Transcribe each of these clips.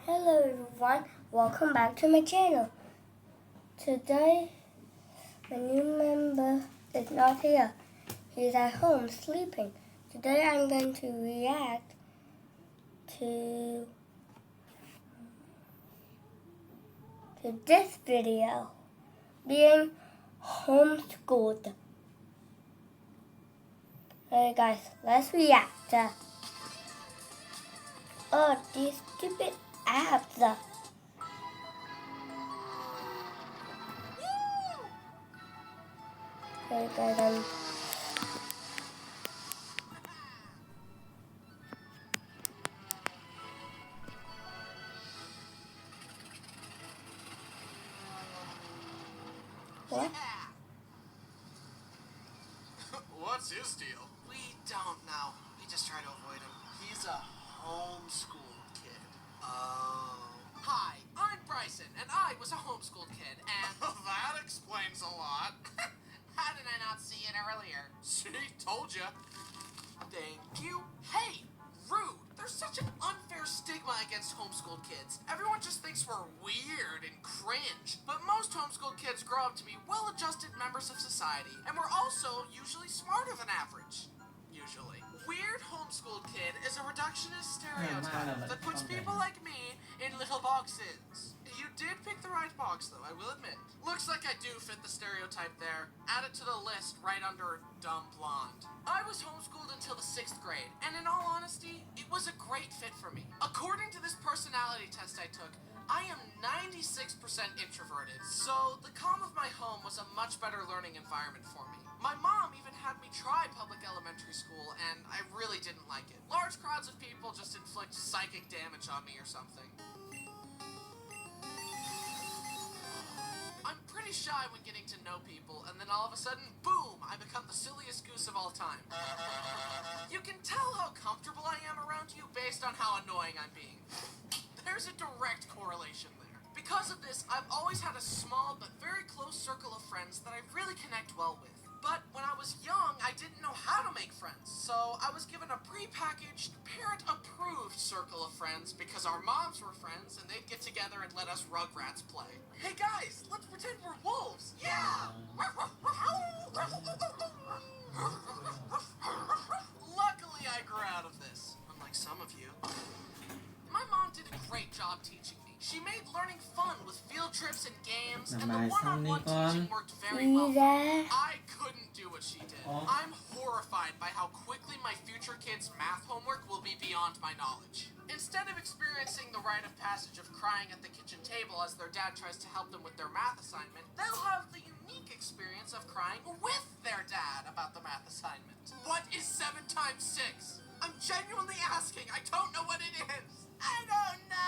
Hello everyone, welcome back to my channel. Today, my new member is not here. He's at home sleeping. Today I'm going to react to this video, being homeschooled. Alright guys, let's react. Oh, these stupid apps. Okay, guys, what? What's his deal? We don't know. We just try to avoid him. He's a homeschooled kid. Oh. Hi, I'm Bryson, and I was a homeschooled kid, and... that explains a lot. How did I not see it earlier? See, told ya. Thank you. Hey, rude. There's such an unfair stigma against homeschooled kids. Everyone just thinks we're weird and cringe. But most homeschooled kids grow up to be well-adjusted members of society, and we're also usually smarter than average. Usually. Weird homeschooled kid is a reductionist stereotype that puts people like me in little boxes. You did pick the right box, though, I will admit. Looks like I do fit the stereotype there. Add it to the list right under dumb blonde. I was homeschooled until the 6th grade, and in all honesty, it was a great fit for me. According to this personality test I took, I am 96% introverted, so the calm of my home was a much better learning environment for me. My mom even had me try public elementary school, and I really didn't like it. Large crowds of people just inflict psychic damage on me or something. I'm pretty shy when getting to know people, and then all of a sudden, boom, I become the silliest goose of all time. You can tell how comfortable I am around you based on how annoying I'm being. There's a direct correlation there. Because of this, I've always had a small but very close circle of friends that I really connect well with. But when I was young, I didn't know how to make friends, so I was given a pre-packaged, parent-approved circle of friends because our moms were friends and they'd get together and let us Rugrats play. Hey guys, let's pretend we're wolves! Yeah! Luckily, I grew out of this, unlike some of you. My mom did a great job teaching me. She made learning fun with field trips and games, and the one-on-one teaching worked very well. I couldn't do what she did. I'm horrified by how quickly my future kids' math homework will be beyond my knowledge. Instead of experiencing the rite of passage of crying at the kitchen table as their dad tries to help them with their math assignment, they'll have the unique experience of crying with their dad about the math assignment. What is 7 times 6? I'm genuinely asking. I don't know what it is. I don't know.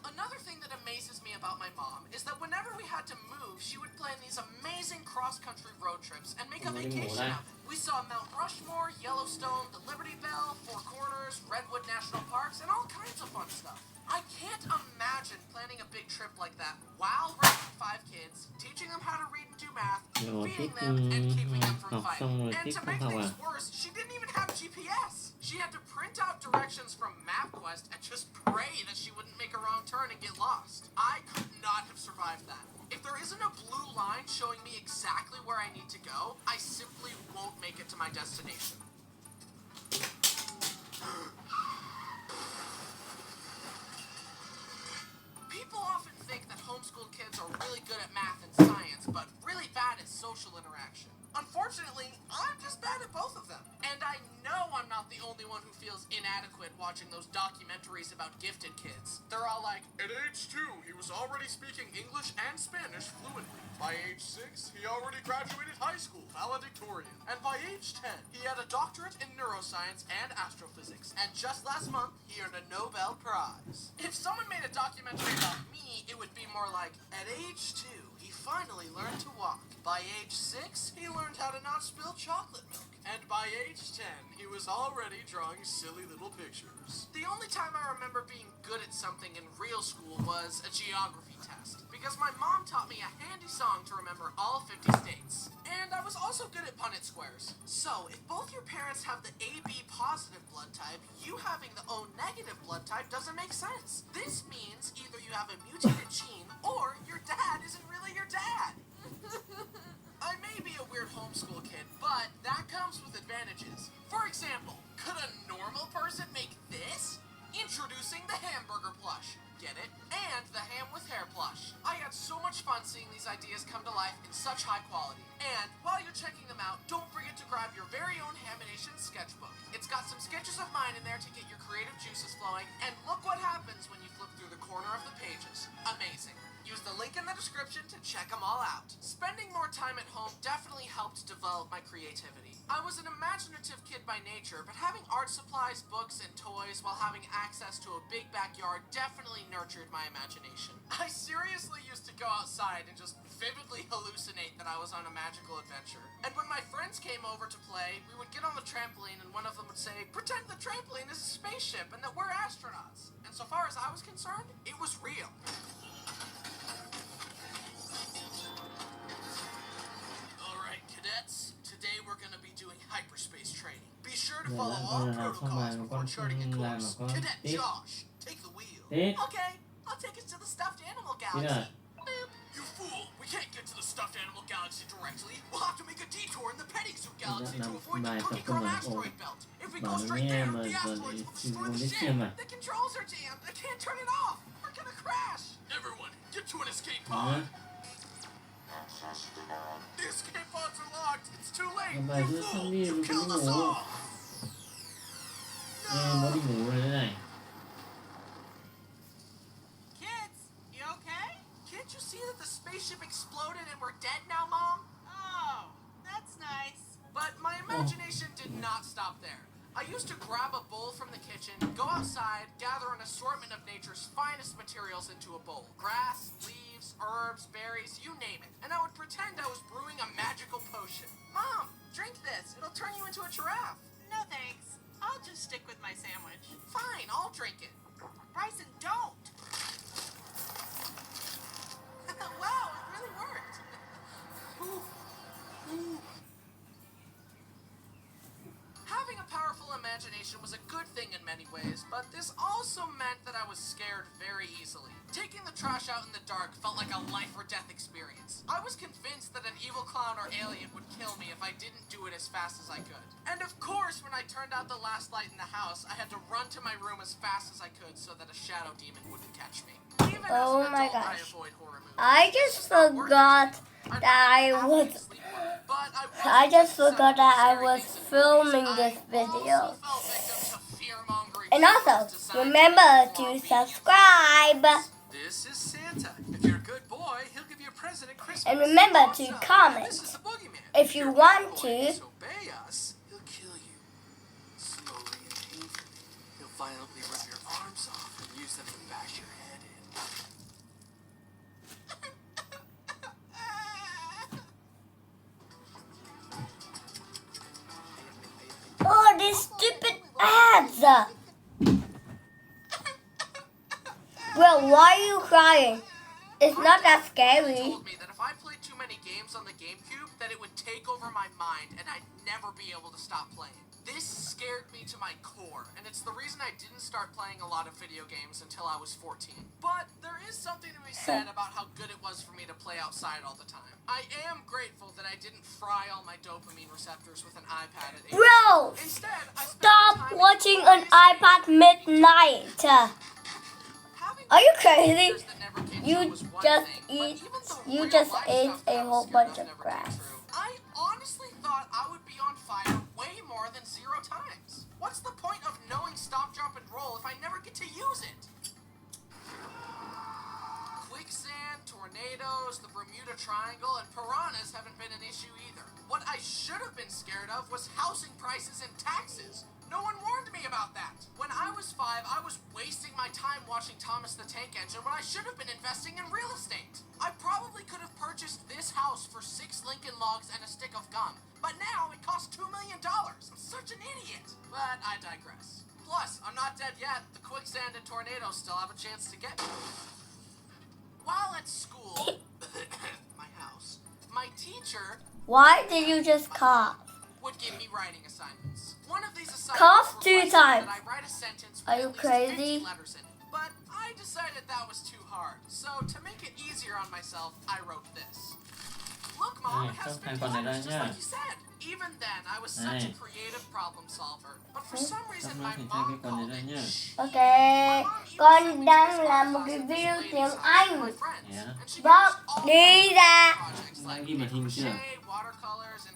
Another thing that amazes me about my mom is that whenever we had to move, she would plan these amazing cross-country road trips and make a vacation of it. We saw Mount Rushmore, Yellowstone, the Liberty Bell, Four Corners, Redwood National Parks, and all kinds of fun stuff. I can't imagine planning a big trip like that while raising 5 kids, teaching them how to read and do math, feeding them, and keeping them from fighting. And to make things worse, she didn't even have GPS. She had to print out directions from MapQuest and just pray that she wouldn't make a wrong turn and get lost. I could not have survived that. If there isn't a blue line showing me exactly where I need to go, I simply won't make it to my destination. People often think that homeschooled kids are really good at math and science, but really bad at social interaction. Unfortunately, I'm just bad at both of them. And I know I'm not the only one who feels inadequate watching those documentaries about gifted kids. They're all like, at age 2, he was already speaking English and Spanish fluently. By age 6, he already graduated high school, valedictorian. And by age 10, he had a doctorate in neuroscience and astrophysics. And just last month, he earned a Nobel Prize. If someone made a documentary about me, it would be more like, at age 2, he finally learned to walk. By age 6, he learned how to not spill chocolate milk. And by age 10, he was already drawing silly little pictures. The only time I remember being good at something in real school was a geography test. because my mom taught me a handy song to remember all 50 states. And I was also good at Punnett squares. So, if both your parents have the AB positive blood type, you having the O negative blood type doesn't make sense. This means either you have a mutated gene or your dad isn't really your dad. I may be a weird homeschool kid, but that comes with advantages. For example, could a normal person make this? Introducing the hamburger plush. Get it? And the ham with hair plush. I had so much fun seeing these ideas come to life in such high quality. And while you're checking them out, don't forget to grab your very own Hamination sketchbook. It's got some sketches of mine in there to get your creative juices flowing, and look what happens when you flip through the corner of the pages. Amazing. Use the link in the description to check them all out. Spending more time at home definitely helped develop my creativity. I was an imaginative kid by nature, but having art supplies, books, and toys while having access to a big backyard definitely nurtured my imagination. I seriously used to go outside and just vividly hallucinate that I was on a magical adventure. And when my friends came over to play, we would get on the trampoline and one of them would say, "Pretend the trampoline is a spaceship and that we're astronauts." And so far as I was concerned, it was real. Alright, cadets. Today we're going to be doing hyperspace training. Be sure to follow all protocols before charting a course. Cadet Josh, take the wheel. Okay, I'll take us to the stuffed animal galaxy. Boop. You fool! We can't get to the stuffed animal galaxy directly. We'll have to make a detour in the petting zoo galaxy to avoid the Cookie Crumb asteroid belt. If we go straight there, the asteroids will destroy the ship. The controls are jammed. I can't turn it off. We're gonna crash. Everyone, get to an escape pod. The escape pods are locked. It's too late. You fool! You killed us all. Kids, you okay? Can't you see that the spaceship exploded and we're dead now, Mom? Oh, that's nice. But my imagination did not stop there. I used to grab a bowl from the kitchen, go outside, gather an assortment of nature's finest materials into a bowl. Grass, leaves, herbs, berries, you name it. And I would pretend I was brewing a magical potion. Mom, drink this. It'll turn you into a giraffe. No thanks. I'll just stick with my sandwich. Fine, I'll drink it. Bryson, don't. Wow, it really worked. Ooh. Ooh. Having a powerful imagination was a good thing in many ways, but this also meant that I was scared very easily. Taking the trash out in the dark felt like a life or death experience. I was convinced that an evil clown or alien would kill me if I didn't do it as fast as I could. And of course, when I turned out the last light in the house, I had to run to my room as fast as I could so that a shadow demon wouldn't catch me. Even as an adult, I avoid horror movies. I just forgot that I was filming this video. And also, remember to subscribe. This is Santa. If you're a good boy, he'll give you a present at Christmas. And remember to comment This is the boogeyman. if you want to. Disobey us, he'll kill you. Slowly and painfully. He'll violently rip your arms off and use them to bash your head in. Oh, these stupid ads! Well, why are you crying? It's not that scary. Told me that if I played too many games on the GameCube, that it would take over my mind and I'd never be able to stop playing. This scared me to my core, and it's the reason I didn't start playing a lot of video games until I was 14. But there is something to be said about how good it was for me to play outside all the time. I am grateful that I didn't fry all my dopamine receptors with an iPad at 8. Bro, Instead, I spent stop time watching an iPad midnight. Are you crazy? You just ate a whole bunch of grass. I honestly thought I would be on fire way more than 0 times. What's the point of knowing stop, drop, and roll if I never get to use it? Quicksand, tornadoes, the Bermuda Triangle, and piranhas haven't been an issue either. What I should have been scared of was housing prices and taxes. No one warned me about that. When I was 5, I was wasting my time watching Thomas the Tank Engine when I should have been investing in real estate. I probably could have purchased this house for 6 Lincoln Logs and a stick of gum, but now it costs $2 million. I'm such an idiot. But I digress. Plus, I'm not dead yet. The quicksand and tornadoes still have a chance to get me. while at school, my house, my teacher Why did you just cough? would give me writing assignments. One of these assignments Cough 2 requested times. that I write a sentence with Are you at least crazy? 50 letters in it. But I decided that was too hard. So to make it easier on myself, I wrote this. Look, Mom, it has 50 letters, just like you said. Even then, I was such a creative problem solver. But for some reason, my mom called it shh. Ok, con đang làm một cái video tiếng Anh. Bob, đi ra.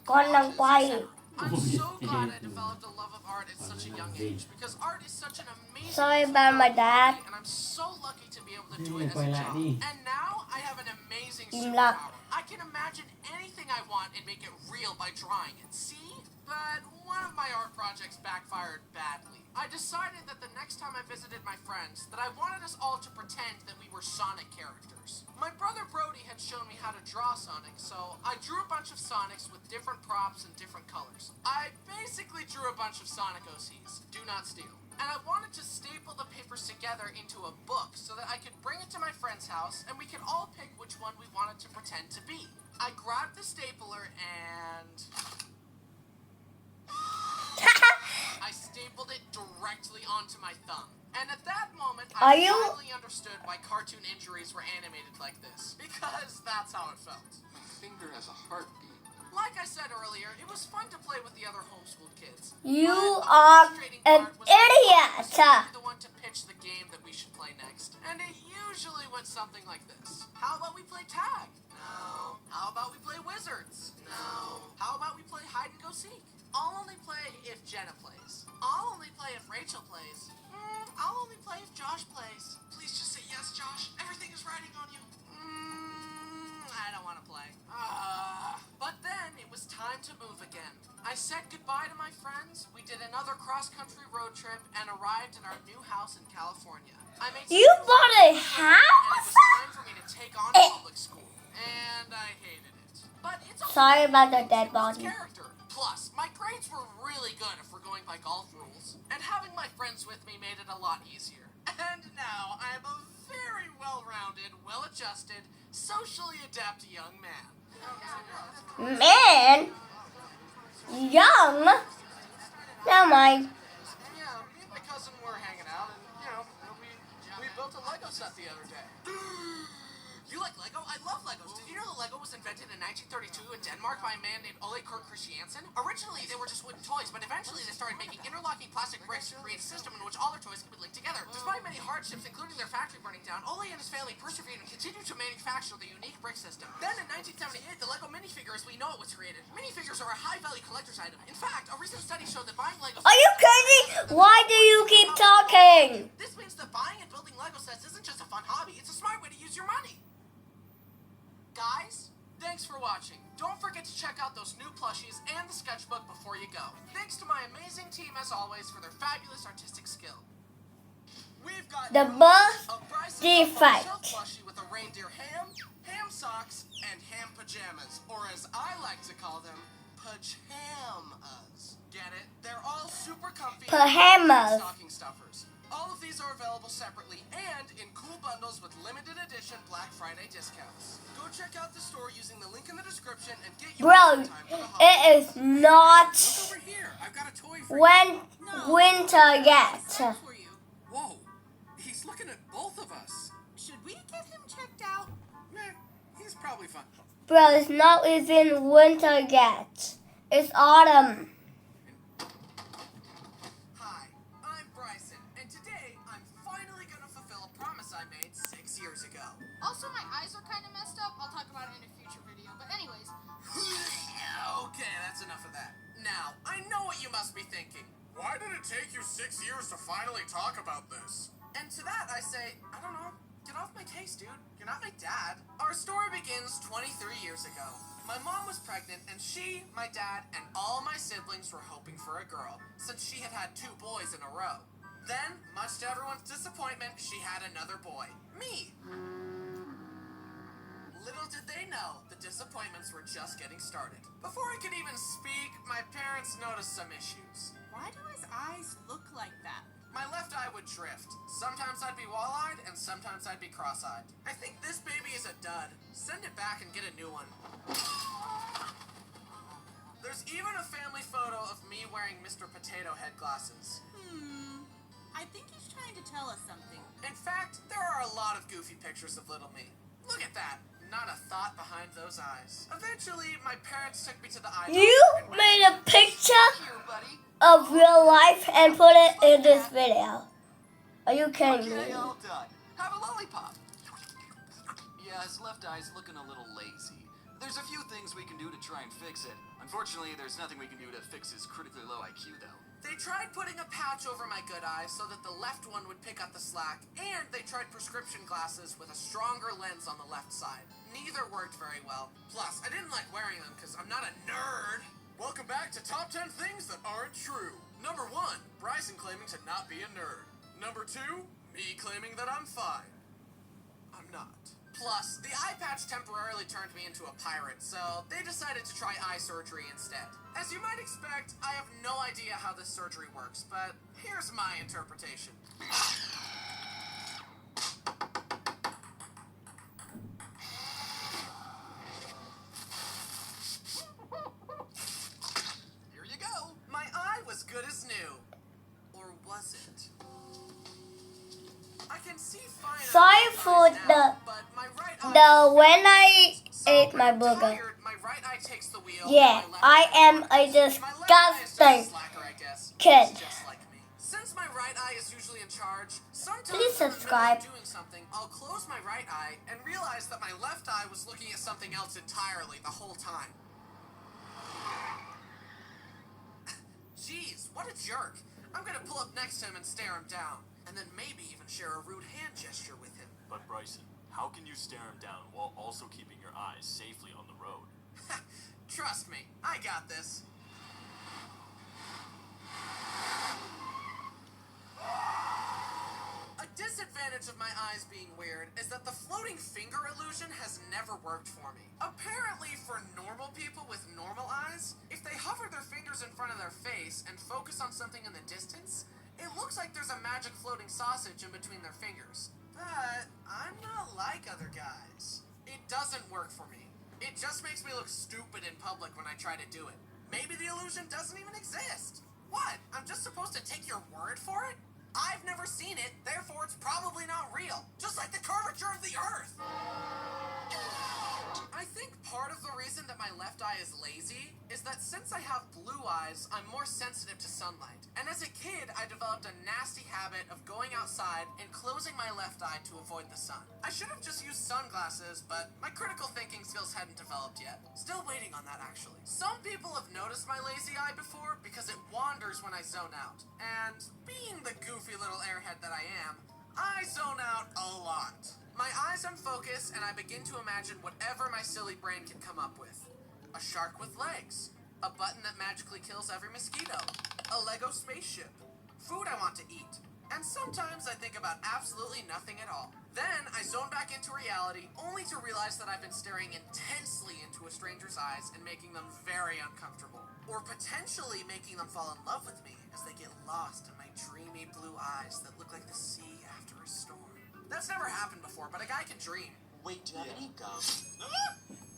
Con đang quay. I'm so glad I developed a love of art at such a young age because art is such an amazing Sorry about my dad. and I'm so lucky to be able to do it as a job. And now I have an amazing Im lặng. superpower. I can imagine anything I want and make it real by drawing it. See? But one of my art projects backfired badly. I decided that the next time I visited my friends that I wanted us all to pretend that we were Sonic characters. My brother Brody had shown me how to draw Sonic, so I drew a bunch of Sonics with different props and different colors. I basically drew a bunch of Sonic OCs. Do not steal. And I wanted to staple the papers together into a book so that I could bring it to my friend's house and we could all pick which one we wanted to pretend to be. I grabbed the stapler and I stapled it directly onto my thumb. And at that moment, I finally understood why cartoon injuries were animated like this. Because that's how it felt. My finger has a heartbeat. Like I said earlier, it was fun to play with the other homeschooled kids. You But the are frustrating an part was that I idiot. was usually the one to pitch the game that we should play next. And it usually went something like this. How about we play tag? No. How about we play wizards? No. How about we play hide and go seek? I'll only play if Jenna plays. I'll only play if Rachel plays. I'll only play if Josh plays. Please just say yes, Josh. Everything is riding on you. I don't want to play. But then it was time to move again. I said goodbye to my friends. We did another cross-country road trip and arrived at our new house in California. I made You bought a and it was house? time for me to take on public school. And I hated it. But it's okay. Sorry about the dead body. Character. Plus, my grades were really good if we're going by golf rules. And having my friends with me made it a lot easier. And now I'm a very well-rounded, well-adjusted, socially adept young man. Man? Young? Never mind. Yeah, me and my cousin were hanging out, and, we built a Lego set the other day. You like Lego? I love Legos. Did you know that Lego was invented in 1932 in Denmark by a man named Ole Kurt Christiansen? Originally, they were just wooden toys, but eventually they started making interlocking plastic bricks to create a system in which all their toys could be linked together. Despite many hardships, including their factory burning down, Ole and his family persevered and continued to manufacture the unique brick system. Then in 1978, the Lego minifigure as we know it was created. Minifigures are a high-value collector's item. In fact, a recent study showed that buying Lego... Are you crazy? Why do you keep talking? This means that buying and building Lego sets isn't just a fun hobby, it's a smart way to use your money. Guys, thanks for watching. Don't forget to check out those new plushies and the sketchbook before you go. Thanks to my amazing team, as always, for their fabulous artistic skill. We've got The birth a Bryson defect. plushie with a reindeer ham, ham socks, and ham pajamas, or as I like to call them, pajamas. Get it? They're all super comfy Pajamas. stocking stuffers. All of these are available separately and in cool bundles with limited edition Black Friday discounts. Go check out the store using the link in the description and get your Bro, time for the holidays. it is not Look over here. I've got a toy for when you. winter yet. For you. Whoa. He's looking at both of us. Should we get him checked out? Meh. He's probably fine. Bro, it's not even winter yet. It's autumn. Hi, I'm Bryson, and today I'm finally gonna fulfill a promise I made 6 years ago. Also, my eyes are kind of messed up. I'll talk about it in a future video. But anyways, Okay, that's enough of that. Now, I know what you must be thinking. Why did it take you 6 years to finally talk about this? And to that I say, I don't know. Get off my case, dude. You're not my dad. Our story begins 23 years ago. My mom was pregnant, and she, my dad, and all my siblings were hoping for a girl, since she had had 2 boys in a row. Then, much to everyone's disappointment, she had another boy. Me. Little did they know, the disappointments were just getting started. Before I could even speak, my parents noticed some issues. Why do his eyes look like that? My left eye would drift. Sometimes I'd be wall-eyed, and sometimes I'd be cross-eyed. I think this baby is a dud. Send it back and get a new one. There's even a family photo of me wearing Mr. Potato Head glasses. I think he's trying to tell us something. In fact, there are a lot of goofy pictures of little me. Look at that. Not a thought behind those eyes. Eventually, my parents took me to the eye doctor. You made a picture Here, buddy. of real life and put it in this video. Are you kidding Okay, me? all done. Have a lollipop. Yeah, his left eye's looking a little lazy. There's a few things we can do to try and fix it. Unfortunately, there's nothing we can do to fix his critically low IQ, though. They tried putting a patch over my good eye so that the left one would pick up the slack, and they tried prescription glasses with a stronger lens on the left side. Neither worked very well. Plus, I didn't like wearing them because I'm not a nerd. Welcome back to Top 10 Things That Aren't True. Number 1, Bryson claiming to not be a nerd. Number 2, me claiming that I'm fine. I'm not. Plus, the eye patch temporarily turned me into a pirate, so they decided to try eye surgery instead. As you might expect, I have no idea how this surgery works, but here's my interpretation. Here you go. My eye was good as new. Or was it? I can see fine. Sorry for but my right eye when I ate my burger. tired, my right eye takes the wheel. Yeah, and my left I eye am a my left eye is just a disgusting slacker, I guess. kid. It's just like me. Since my right eye is usually in charge, sometimes Please in the middle subscribe. of doing something, I'll close my right eye and realize that my left eye was looking at something else entirely the whole time. Jeez, what a jerk. I'm gonna pull up next to him and stare him down, and then maybe even share a rude hand gesture with him. But Bryson, how can you stare him down while also keeping your eyes safely on the road? Trust me, I got this. A disadvantage of my eyes being weird is that the floating finger illusion has never worked for me. Apparently, for normal people with normal eyes, if they hover their fingers in front of their face and focus on something in the distance, it looks like there's a magic floating sausage in between their fingers. But I'm not like other guys. It doesn't work for me. It just makes me look stupid in public when I try to do it. Maybe the illusion doesn't even exist. What? I'm just supposed to take your word for it? I've never seen it, therefore it's probably not real. Just like the curvature of the Earth. I think part of the reason that my left eye is lazy is that since I have blue eyes, I'm more sensitive to sunlight. And as a kid, I developed a nasty habit of going outside and closing my left eye to avoid the sun. I should have just used sunglasses, but my critical thinking skills hadn't developed yet. Still waiting on that, actually. Some people have noticed my lazy eye before because it wanders when I zone out. And being the goofy little airhead that I am, I zone out a lot. My eyes unfocus, and I begin to imagine whatever my silly brain can come up with. A shark with legs. A button that magically kills every mosquito. A Lego spaceship. Food I want to eat. And sometimes I think about absolutely nothing at all. Then I zone back into reality, only to realize that I've been staring intensely into a stranger's eyes and making them very uncomfortable. Or potentially making them fall in love with me as they get lost in my dreamy blue eyes that look like the sea after a storm. That's never happened before, but a guy can dream. Wait, do you have any gum?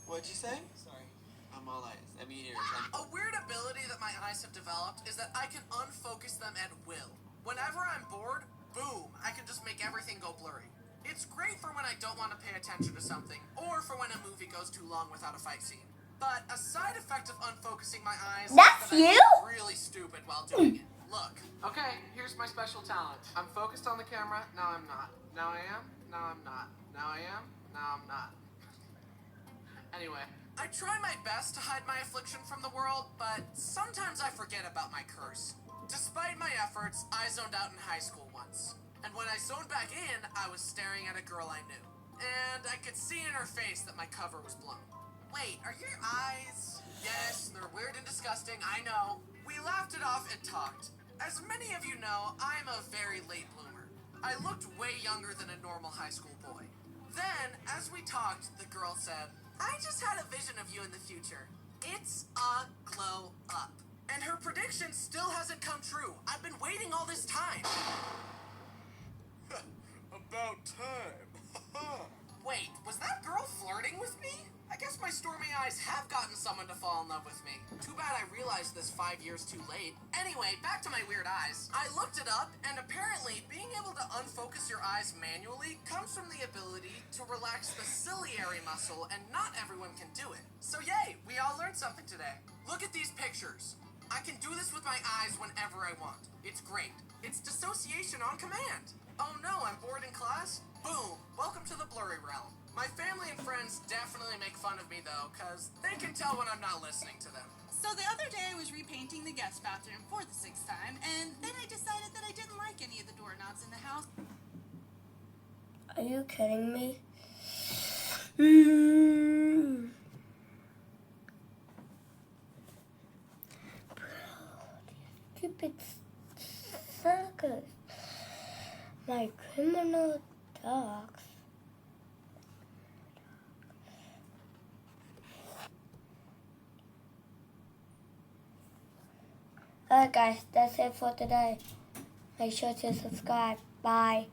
What'd you say? Sorry. I'm all eyes. I mean ears. A weird ability that my eyes have developed is that I can unfocus them at will. Whenever I'm bored, boom, I can just make everything go blurry. It's great for when I don't want to pay attention to something, or for when a movie goes too long without a fight scene. But a side effect of unfocusing my eyes That's is that I you? look really stupid while doing it. Look. Okay, here's my special talent. I'm focused on the camera, now I'm not. Now I am, now I'm not. Now I am, now I'm not. Anyway, I try my best to hide my affliction from the world, but sometimes I forget about my curse. Despite my efforts, I zoned out in high school once. And when I zoned back in, I was staring at a girl I knew. And I could see in her face that my cover was blown. Wait, are your eyes? Yes, they're weird and disgusting, I know. We laughed it off and talked. As many of you know, I'm a very late bloomer. I looked way younger than a normal high school boy. Then, as we talked, the girl said, I just had a vision of you in the future. It's a glow up. And her prediction still hasn't come true. I've been waiting all this time. About time. Wait, was that girl flirting with me? I guess my stormy eyes have gotten someone to fall in love with me. Too bad I realized this 5 years too late. Anyway, back to my weird eyes. I looked it up, and apparently being able to unfocus your eyes manually comes from the ability to relax the ciliary muscle, and not everyone can do it. So yay, we all learned something today. Look at these pictures. I can do this with my eyes whenever I want. It's great. It's dissociation on command. Oh no, I'm bored in class? Boom! Welcome to the blurry realm. My family and friends definitely make fun of me though, cause they can tell when I'm not listening to them. So the other day I was repainting the guest bathroom for the 6th time, and then I decided that I didn't like any of the doorknobs in the house. Are you kidding me? Stupid suckers. My criminal dogs. Alright guys, that's it for today. Make sure to subscribe. Bye.